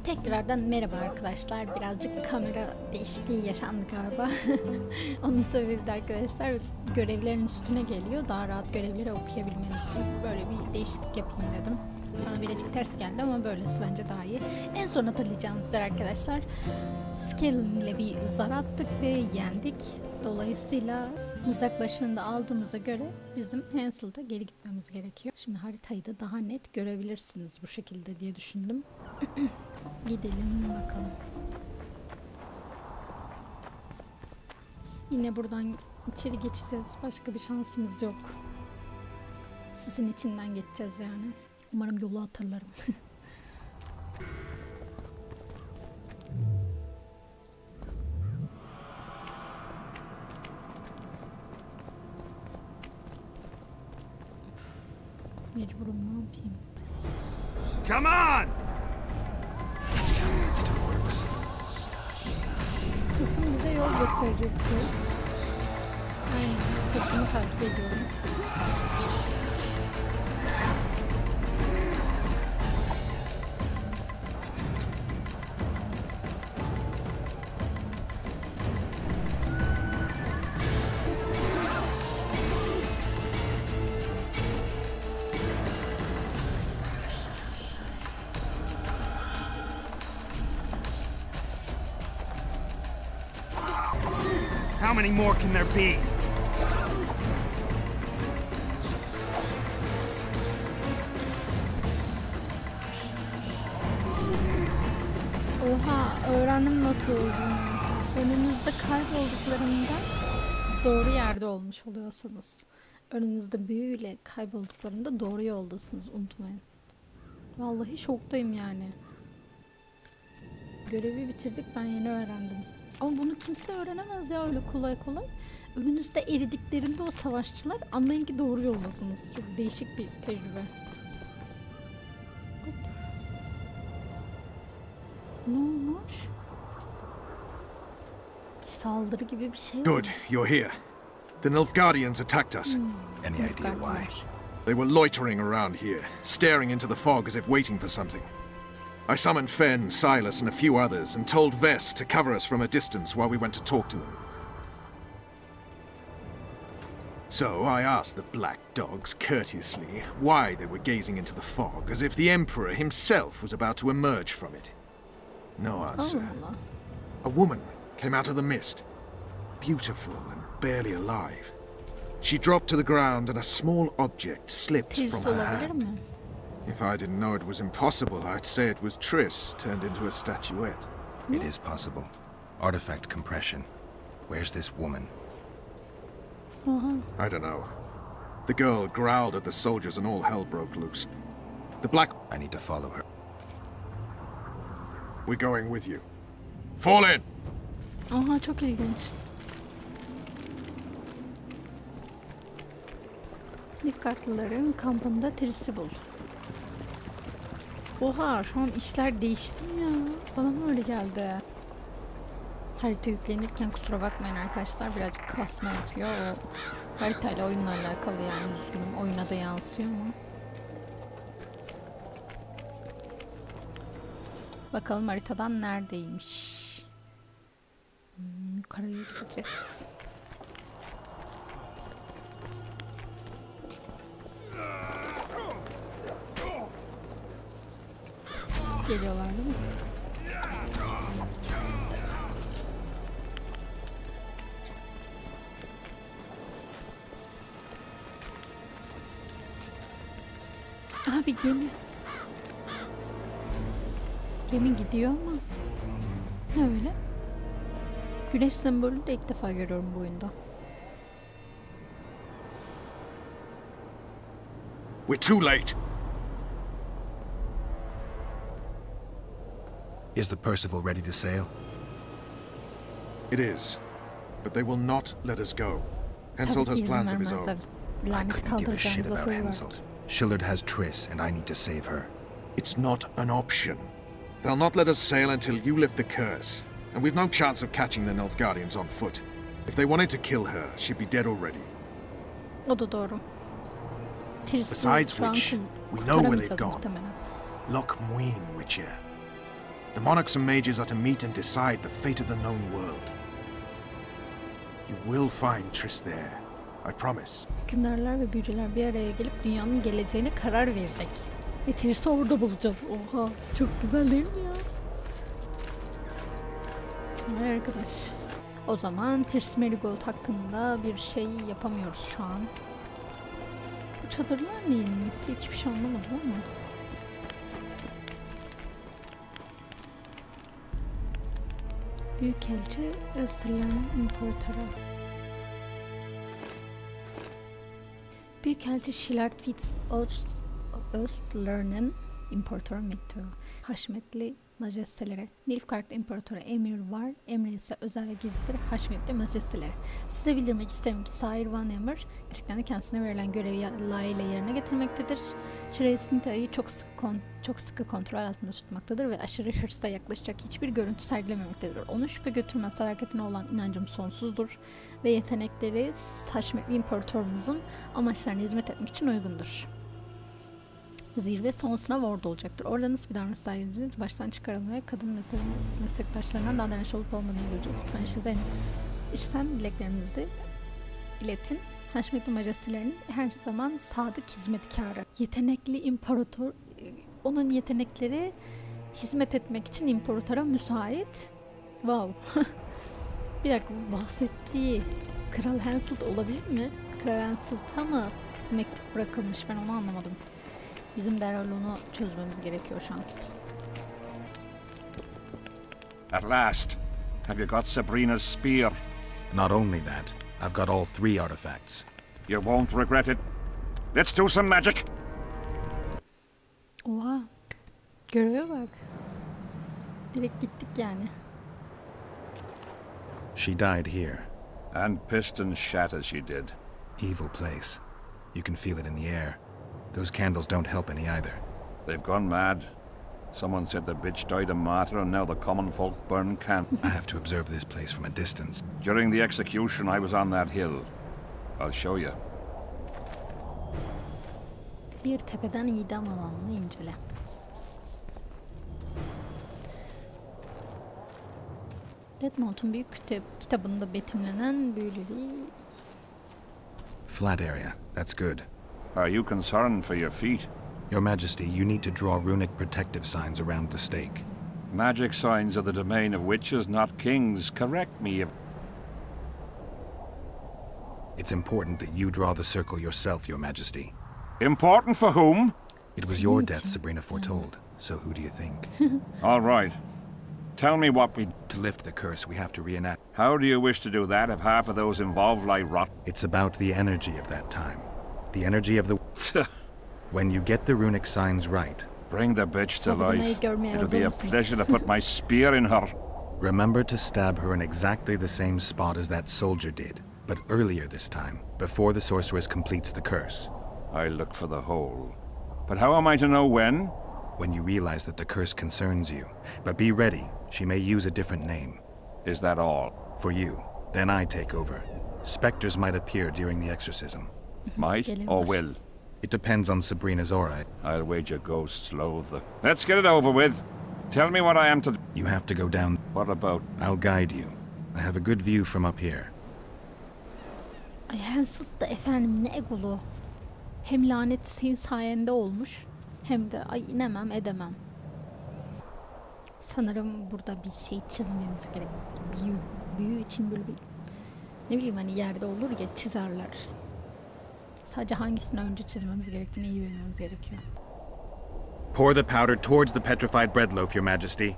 Tekrardan merhaba arkadaşlar. Birazcık kamera değişikliği yaşandı galiba. Onun sebebi de arkadaşlar görevlerin üstüne geliyor. Daha rahat görevleri okuyabilmeniz için böyle bir değişiklik yapayım dedim. Bana birazcık ters geldi ama böylesi bence daha iyi. En son hatırlayacağınız üzere arkadaşlar Scaling ile bir zar attık ve yendik. Dolayısıyla mızrak başını da aldığımıza göre bizim Hansel'da geri gitmemiz gerekiyor. Şimdi haritayı da daha net görebilirsiniz bu şekilde diye düşündüm. Gidelim bakalım. Yine buradan içeri geçeceğiz. Başka bir şansımız yok. Sizin içinden geçeceğiz yani. Umarım yolu hatırlarım. Mecburum, ne yapayım? Come on! Tasım bize yol gösterecekti. Aynen, tasımı takip ediyorum. How many more can there be? Oha, öğrendim nasıl olduğunu. Önünüzde kaybolduklarında doğru yerde olmuş oluyorsunuz. Önünüzde büyüyle kaybolduklarında doğru yoldasınız, unutmayın. Vallahi şoktayım yani. Görevi bitirdik, ben yeni öğrendim. Ama bunu kimse öğrenemez ya öyle kolay kolay. Önünüzde eridiklerinde o savaşçılar anlayın ki doğru yoldasınız. Çok değişik bir tecrübe. Hop. Ne olmuş? Bir saldırı gibi bir şey. Good, you're here. The Nilfgaardians attacked us. Any idea why? They were loitering around here, staring into the fog as if waiting for something. I summoned Fen, Silas, and a few others, and told Vess to cover us from a distance while we went to talk to them. So I asked the black dogs courteously why they were gazing into the fog, as if the Emperor himself was about to emerge from it. No answer. A woman came out of the mist, beautiful and barely alive. She dropped to the ground and a small object slipped from her hand. If I didn't know it was impossible, I'd say it was Triss turned into a statuette. It is possible. Artifact compression. Where's this woman? I don't know. The girl growled at the soldiers and all hell broke loose. The black... I need to follow her. We're going with you. Fall in! Aha, çok ilginç. Nilfgaardlıların kampında Triss'i bul. Oha, şu an işler değişti mi ya? Bana mı öyle geldi? Harita yüklenirken kusura bakmayın arkadaşlar, birazcık kasma yapıyor. O haritayla oyunla alakalı yani, üzgünüm. Oyuna da yansıyor ama. Bakalım haritadan neredeymiş? Yukarıya gideceğiz. Geliyorlar değil mi? Aha, bir gemi. Gemi gidiyor ama ne öyle? Güneş sembolü de ilk defa görüyorum bu oyunda. We're too late! Is the Percival ready to sail? It is. But they will not let us go. Henselt has plans of his own. I couldn't give a shit about Henselt. Shillard has Triss, and I need to save her. It's not an option. They'll not let us sail until you lift the curse. And we've no chance of catching the Nilfgaardians on foot. If they wanted to kill her, she'd be dead already. O da doğru. Besides which, we know where they've gone. Loch Muin, Witcher. The monarchs and mages are to meet and decide the fate of the known world. You will find Triss there. I promise. Hükümdarlar ve büyücüler bir araya gelip dünyanın geleceğine karar verecek. Ve Triss'i orada bulacağız. Oha, çok güzel değil mi ya? Vay arkadaş. O zaman Triss Merigold hakkında bir şey yapamıyoruz şu an. Bu çadırlar neyin nesi? Hiçbir şey anlamadım ama. Büyükelçi Österlen'in İmparatoru. Büyükelçi Schillardwitz Österlen'in İmparatoru mektubu. Haşmetli Majestelere. Nilfgaard İmparatoru emir var. Emri ise özel ve gizlidir. Haşmetli Majestelere. Size bildirmek isterim ki Sahir Van Emir gerçekten de kendisine verilen görevi layığıyla yerine getirmektedir. Çeresini çok sıkı kontrol altında tutmaktadır ve aşırı hırsla yaklaşacak hiçbir görüntü sergilememektedir. Onun şüphe götürmez sadakatine olan inancım sonsuzdur ve yetenekleri Haşmetli İmparatorumuzun amaçlarına hizmet etmek için uygundur. Zirve son sınav orada olacaktır. Orada nasıl bir davranış sergilediğiniz baştan çıkarılmaya kadın meslektaşlarından daha davranış olup olmadığını göreceğiz. Lütfen içten dileklerinizi iletin. Haşmetli majestelerinin her zaman sadık hizmetkarı. Yetenekli imparator, onun yetenekleri hizmet etmek için imparatora müsait. Wow. Bir dakika, bahsettiği Kral Hansel olabilir mi? Kral Hansel'a mı mektup bırakılmış? Ben onu anlamadım. Bizim derhal onu çözmemiz gerekiyor şu an. At last. Have you got Sabrina's spear? Not only that, I've got all 3 artifacts. You won't regret it. Let's do some magic. Oha. Göreve bak. Direkt gittik yani. She died here. And piston shat as she did. Evil place. You can feel it in the air. Those candles don't help any either. They've gone mad. Someone said the bitch died a martyr and now the common folk burn candles. I have to observe this place from a distance. During the execution, I was on that hill. I'll show you. Bir tepeden idam alanını incele. Detmold'un büyük kitabında betimlenen büyülülüğü. Flat area. That's good. Are you concerned for your feet? Your Majesty, you need to draw runic protective signs around the stake. Magic signs are the domain of witches, not kings. Correct me if... It's important that you draw the circle yourself, Your Majesty. Important for whom? It was your death Sabrina foretold, so who do you think? All right. Tell me what we... To lift the curse, we have to reenact. How do you wish to do that if half of those involved lie rot? It's about the energy of that time. The energy of the... When you get the runic signs right... Bring the bitch to life. It'll be a pleasure to put my spear in her. Remember to stab her in exactly the same spot as that soldier did, but earlier this time, before the sorceress completes the curse. I look for the hole. But how am I to know when? When you realize that the curse concerns you. But be ready, she may use a different name. Is that all? For you. Then I take over. Spectres might appear during the exorcism. Might or will? It depends on Sabrina's aura. I'll wager ghosts loathe the... Let's get it over with. Tell me what I am to... You have to go down. What about? I'll guide you. I have a good view from up here. Ay Hansel da efendim ne egolu. Hem lanet senin sayende olmuş. Hem de ay inemem edemem. Sanırım burada bir şey çizmemiz gerek. Büyü için böyle bir... Ne bileyim hani yerde olur ya çizerler. Sadece hangisini önce çizmemiz gerektiğini iyi bilmemiz gerekiyor. Pour the powder towards the petrified bread loaf, Your Majesty.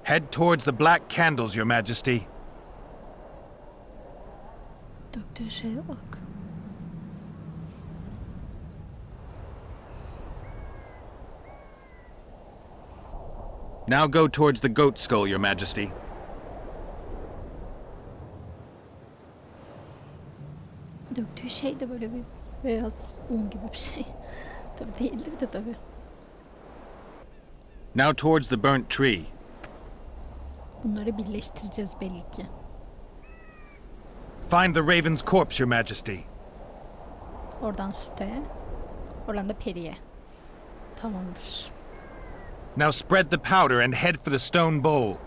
Head towards the black candles, Your Majesty. Döktüğü şeye bak. Now go towards the goat skull, Your Majesty. Döktüğü şey de böyle bir beyaz un gibi bir şey. Tabii değildir de tabii. Now towards the burnt tree. Bunları birleştireceğiz belli ki. Find the raven's corpse, Your Majesty. Oradan süte. Oradan da periye. Tamamdır. Now spread the powder and head for the stone bowl.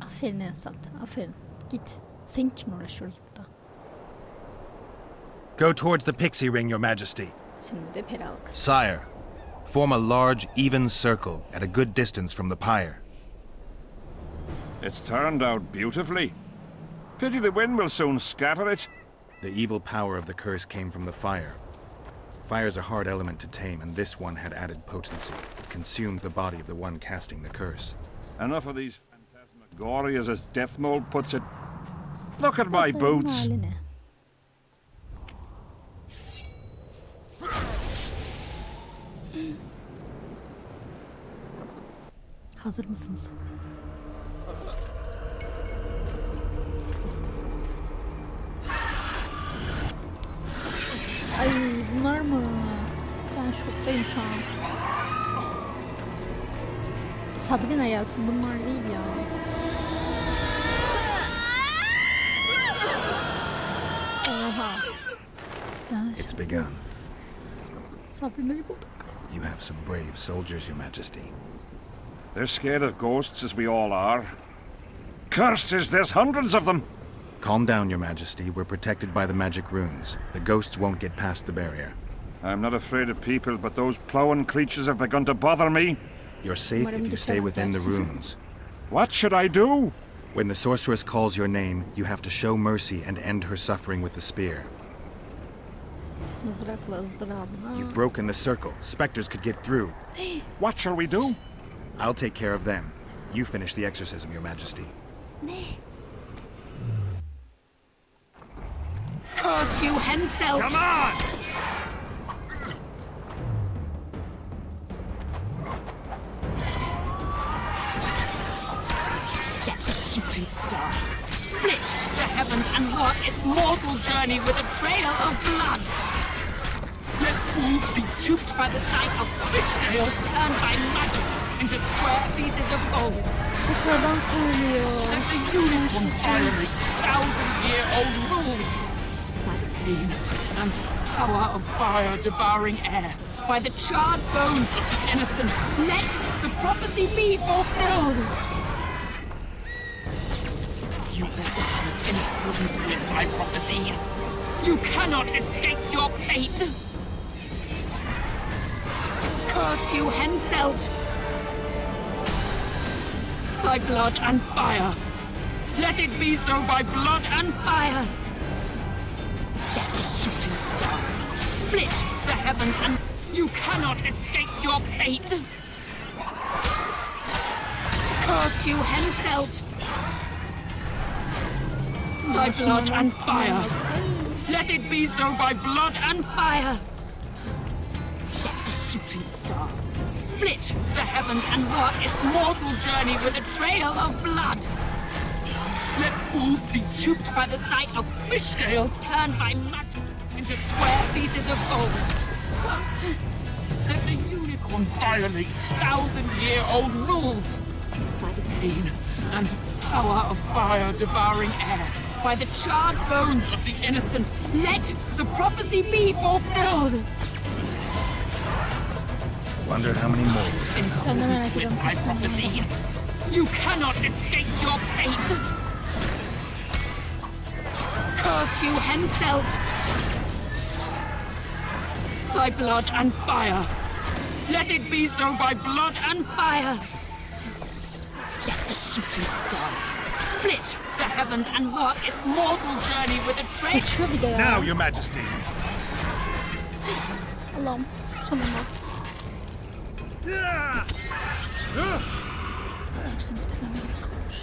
Aferin Ensat, aferin. Git. Senin için uğraşıyoruz burada. Go towards the pixie ring, Your Majesty. Şimdi de peri halkası. Sire, form a large, even circle at a good distance from the pyre. It's turned out beautifully. Pity the wind will soon scatter it. The evil power of the curse came from the fire. Fire's a hard element to tame, and this one had added potency. It consumed the body of the one casting the curse. Enough of these phantasmagorias, as Death Mold puts it. Look at my boots. Haline. Hazır mısınız? Ay bunlar mı? Ben şoktayım şu an. Sabrina gelsin, bunlar değil ya. Oha. It's begun. Sabrina'yı bulduk. You have some brave soldiers, Your Majesty. They're scared of ghosts, as we all are. Curses, there's hundreds of them! Calm down, Your Majesty. We're protected by the magic runes. The ghosts won't get past the barrier. I'm not afraid of people, but those plowing creatures have begun to bother me. You're safe if you stay within the runes. What should I do? When the sorceress calls your name, you have to show mercy and end her suffering with the spear. Mızrakla ızdırabına. You've broken the circle. Spectres could get through. What shall we do? I'll take care of them. You finish the exorcism, Your Majesty. Ne? Curse you, Henselt! Come on! Let the shooting star split the heavens and mark its mortal journey with a trail of blood. Let fools be duped by the sight of fish scales turned by magic into square pieces of gold. Tekrardan söylüyor. Let the unicorn violate thousand-year-old rules. By the pain and power of fire-devouring air, by the charred bones of the innocent, let the prophecy be fulfilled. You better have influence with my prophecy. You cannot escape your fate. Curse you, Henselt! By blood and fire. Let it be so by blood and fire. Let the shooting star split the heavens and you cannot escape your fate. Curse you, Henselt! By blood and fire. Let it be so by blood and fire. Let the shooting star split the heavens and mark its mortal journey with a trail of blood. Let fools be duped by the sight of fish scales turned by magic into square pieces of gold. Let the unicorn violate thousand-year-old rules. By the pain and power of fire-devouring air, by the charred bones of the innocent, let the prophecy be fulfilled. Wonder how many more. With my prophecy, you cannot escape your fate. Curse you, Henselt! By blood and fire. Let it be so by blood and fire. Let the shooting star split the heavens and mark its mortal journey with a trail. Kaçıyor bir de ya. Now, Your Majesty. Allah'ım. Sonunda. Hepsini bitirmem gerekiyormuş.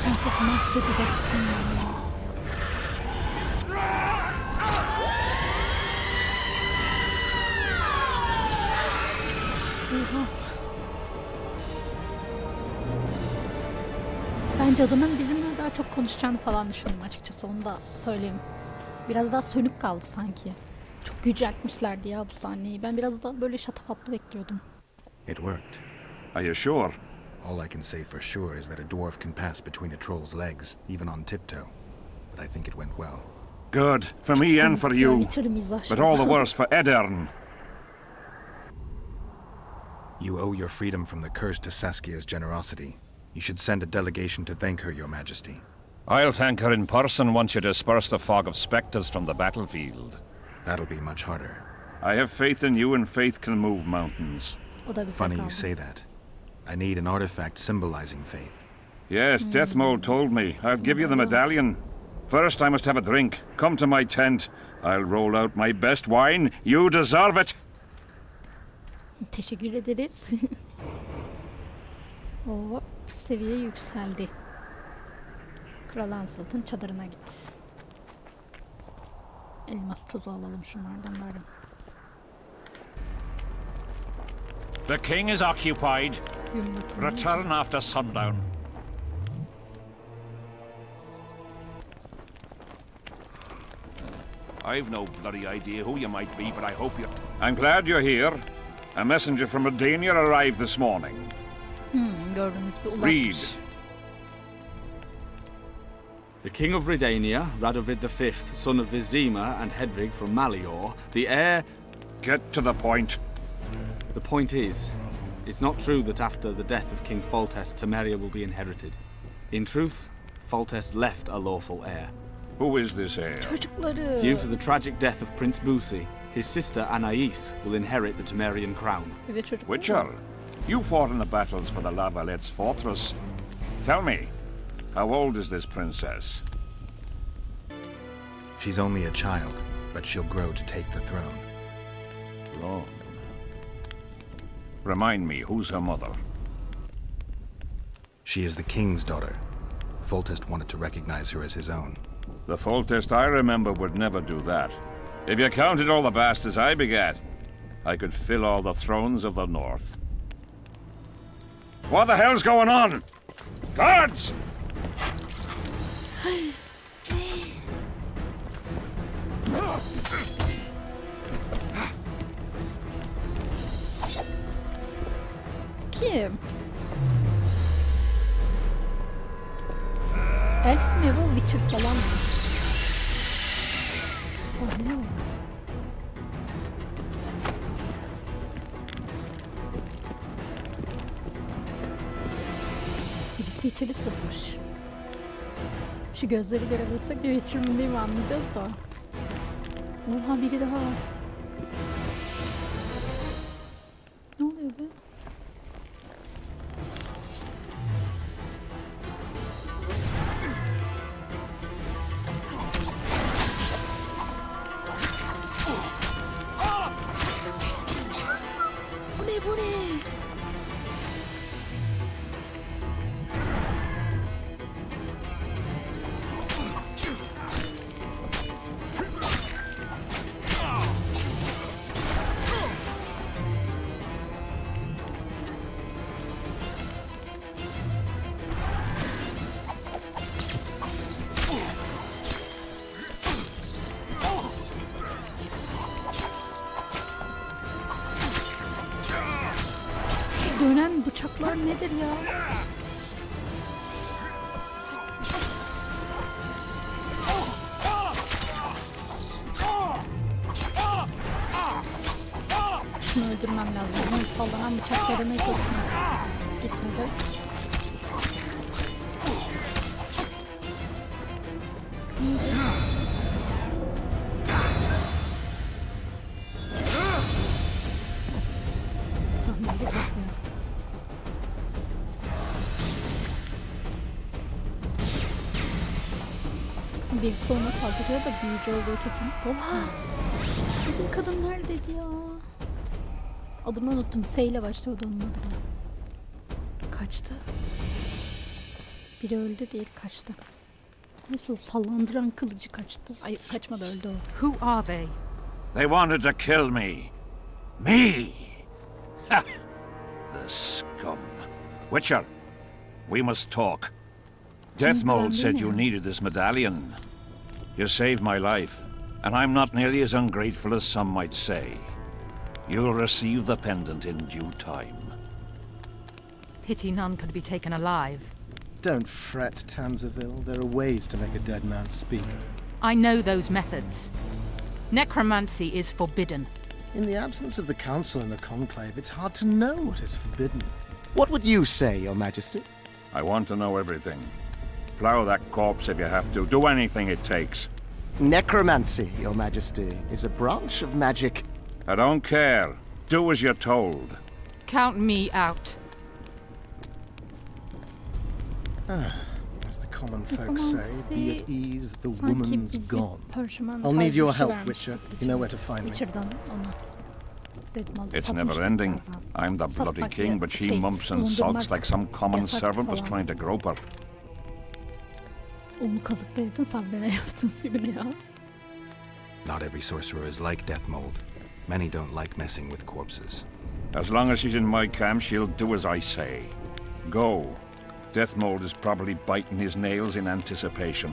Nasıl mahvedeceksin ya? Oha. Ben cadının bizimle daha çok konuşacağını falan düşündüm açıkçası, onu da söyleyeyim. Biraz daha sönük kaldı sanki. Çok yüceltmişlerdi ya bu sahneyi. Ben biraz da böyle şatafatlı bekliyordum. It worked. Are you sure? All I can say for sure is that a dwarf can pass between a troll's legs, even on tiptoe. But I think it went well. Good, for me and for you. But all the worse for Edern. You owe your freedom from the curse to Saskia's generosity. You should send a delegation to thank her, Your Majesty. I'll thank her in person once you disperse the fog of spectres from the battlefield. That'll be much harder. I have faith in you, and faith can move mountains. Funny you say that. I need an artifact symbolizing faith. Yes, Deathmold told me. I'll give you the medallion. First, I must have a drink. Come to my tent. I'll roll out my best wine. You deserve it. Teşekkür ederiz. Hop, seviye yükseldi. Kral Ansalt'ın çadırına git. Elmas tozu alalım şunlardan bari. The king is occupied. Return after sundown. I've no bloody idea who you might be, but I hope you... I'm glad you're here. A messenger from Redania arrived this morning. Gördüğünüz bir Read. ulaşmış. The King of Redania, Radovid V, son of Vizima and Hedvig from Malior, the heir... Get to the point. The point is, it's not true that after the death of King Foltest, Temeria will be inherited. In truth, Foltest left a lawful heir. Who is this heir? Çocukları. Due to the tragic death of Prince Busi, his sister Anais will inherit the Temerian crown. Bir de çocuk. Witcher, you fought in the battles for the Lavalette's fortress. Tell me, how old is this princess? She's only a child, but she'll grow to take the throne. Long. Remind me, who's her mother? She is the king's daughter. Foltest wanted to recognize her as his own. The Foltest I remember would never do that. If you counted all the bastards I begat, I could fill all the thrones of the north. What the hell's going on? Guards! Kim? Elf mi bu? Witcher falan mı? Sahne bak. Birisi içeri sızmış. Şu gözleri görebilsek bir Witcher mi değil mi anlayacağız da. Oha biri daha var. Ne oluyor be? Bu ne? Dönen bıçaklar nedir ya? Şunu öldürmem lazım. Bunun sallanan bıçaklarını kesmem. Gitmedi. Sahneyi kesiyor. Birisi ona saldırıyor da büyücü olduğu kesin. Oha! Bizim kadın neredeydi ya? Adını unuttum. S ile başlıyordu onun adına. Kaçtı. Biri öldü değil, kaçtı. Neyse o sallandıran kılıcı kaçtı. Ay kaçmadı, öldü o. Who are they? They wanted to kill me. Me! Ha! The scum. Witcher, we must talk. Deathmold said you needed this medallion. You saved my life, and I'm not nearly as ungrateful as some might say. You'll receive the pendant in due time. Pity none could be taken alive. Don't fret, Tanzaville. There are ways to make a dead man speak. I know those methods. Necromancy is forbidden. In the absence of the Council and the Conclave, it's hard to know what is forbidden. What would you say, Your Majesty? I want to know everything. Plow that corpse if you have to. Do anything it takes. Necromancy, Your Majesty, is a branch of magic. I don't care. Do as you're told. Count me out. As the common folk say, be at ease, the Sanki woman's biz bir gone. parşömen I'll tarzı need your bir şey help, vermiştik Witcher. You know where to find me. Witcher'dan ona. Dedim oldu, It's satmıştık never ending. galiba. I'm the bloody Satmak king, ya- but she şey, mumps and sulks bulundurmak like some common yasak servant was falan. trying to grope her. Onu kazıklaydın Sabrina yaptın Sibine ya. Not every sorcerer is like Deathmold. Many don't like messing with corpses. As long as she's in my camp, she'll do as I say. Go. Deathmold is probably biting his nails in anticipation.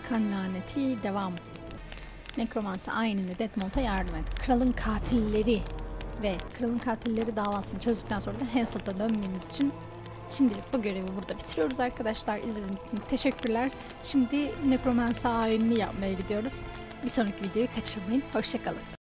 Kan laneti devam. Nekromansi ayininde Deathmold'a yardım et. Kralın katilleri davasını çözdükten sonra da Henselt'a dönmemiz için şimdilik bu görevi burada bitiriyoruz arkadaşlar. İzlediğiniz için teşekkürler. Şimdi Nekromansi ayinini yapmaya gidiyoruz. Bir sonraki videoyu kaçırmayın. Hoşça kalın.